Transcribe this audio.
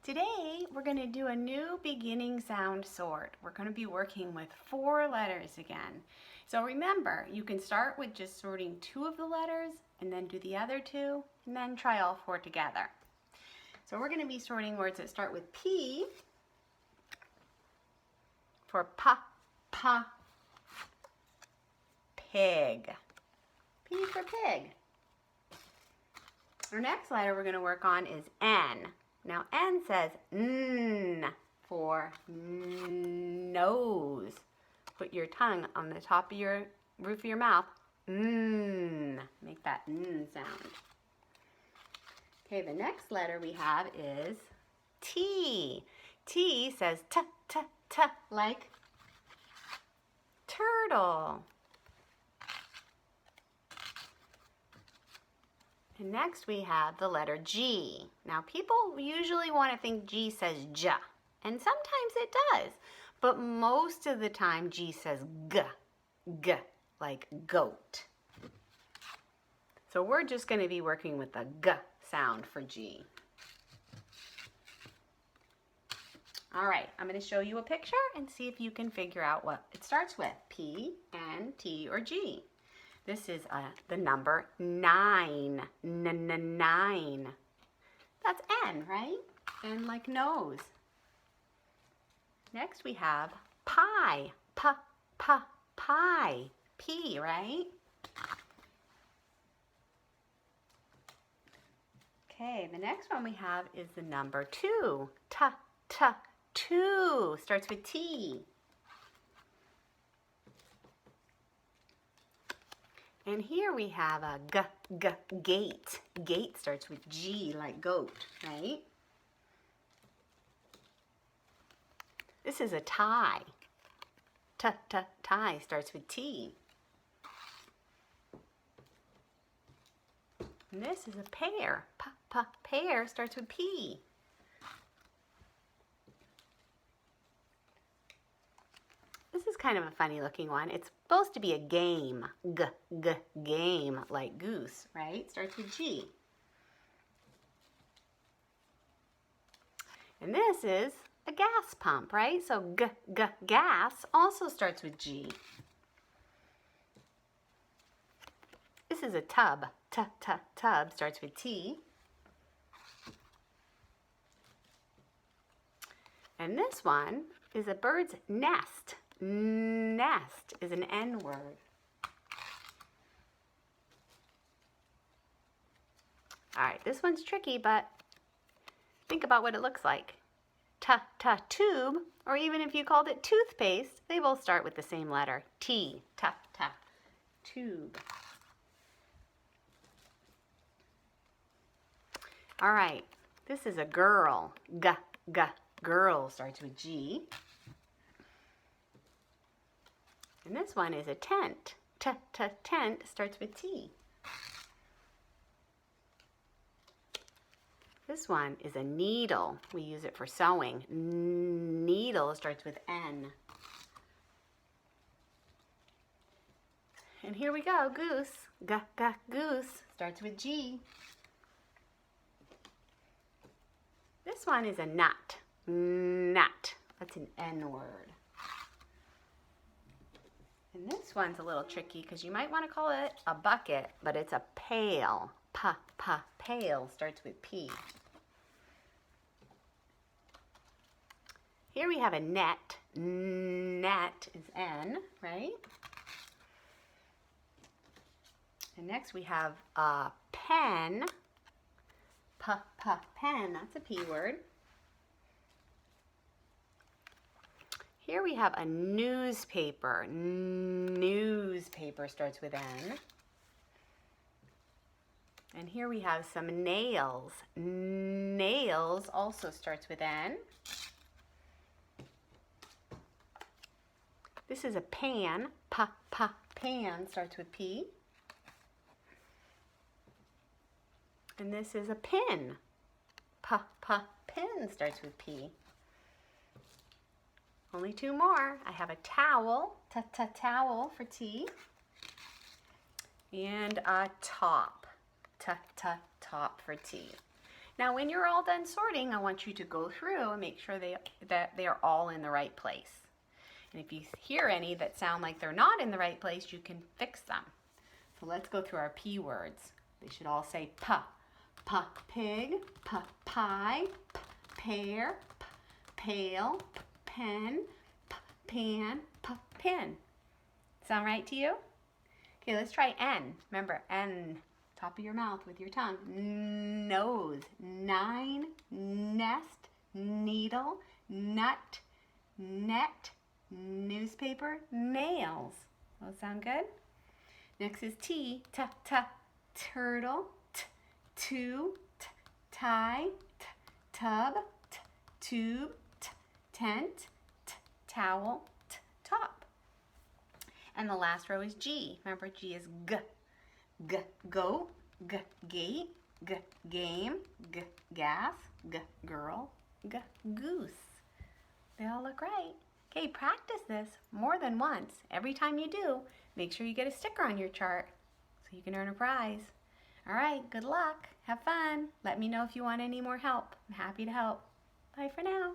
Today we're going to do a new beginning sound sort. We're going to be working with 4 letters again. So remember, you can start with just sorting 2 of the letters and then do the other 2 and then try all 4 together. So we're going to be sorting words that start with P for pig. P for pig. Our next letter we're going to work on is N. Now N says N for nose. Put your tongue on the top of your roof of your mouth. N. Make that N sound. Okay, the next letter we have is T. T says t, t, t, like turtle. And next we have the letter G. Now people usually want to think G says J, and sometimes it does, but most of the time G says G, G, like goat. So we're just going to be working with the G sound for G. All right, I'm going to show you a picture and see if you can figure out what it starts with, P, N, T, or G. This is the number 9, 9. That's N, right? N like nose. Next we have pie, pie, P, right? Okay, the next one we have is the number 2, t, 2, starts with T. And here we have a gate. Gate starts with G, like goat, right? This is a tie. Tie starts with T. And this is a pear. Pear starts with P. This is kind of a funny looking one. It's supposed to be a game. Game, like goose, right? Starts with G. And this is a gas pump, right? So gas also starts with G. This is a tub. Tub starts with T. And this one is a bird's nest. Nest is an N word. All right, this one's tricky, but think about what it looks like. Tube, or even if you called it toothpaste, they both start with the same letter, T. Tube. All right, this is a girl. Girl starts with G. And this one is a tent. Tent starts with T. This one is a needle. We use it for sewing. Needle starts with N. And here we go, goose. Goose starts with G. This one is a nut. Nut. That's an N word. And this one's a little tricky because you might want to call it a bucket, but it's a pail. Pail starts with P. Here we have a net. Net is N, right? And next we have a pen. Pen, that's a P word. Here we have a newspaper. Newspaper starts with N. And here we have some nails. Nails also starts with N. This is a pan. Pan starts with P. And this is a pin. Pin starts with P. Only 2 more. I have a towel, towel for T, and a top, top for T. Now when you're all done sorting, I want you to go through and make sure that they are all in the right place. And if you hear any that sound like they're not in the right place, you can fix them. So let's go through our P words. They should all say P. P, pig, P, pie, P, pear, P, pail, P, pen, P, pan, P, pin. Sound right to you? Okay, let's try N. Remember, N, top of your mouth with your tongue. Nose, 9, nest, needle, nut, net, newspaper, nails. Those sound good? Next is T, turtle, two, tie, tub, tube, tent, towel, top. And the last row is G. Remember, G is G. G, go, G, gate, G, game, G, gas, G, girl, G, goose. They all look right. Okay, practice this more than once. Every time you do, make sure you get a sticker on your chart so you can earn a prize. All right, good luck. Have fun. Let me know if you want any more help. I'm happy to help. Bye for now.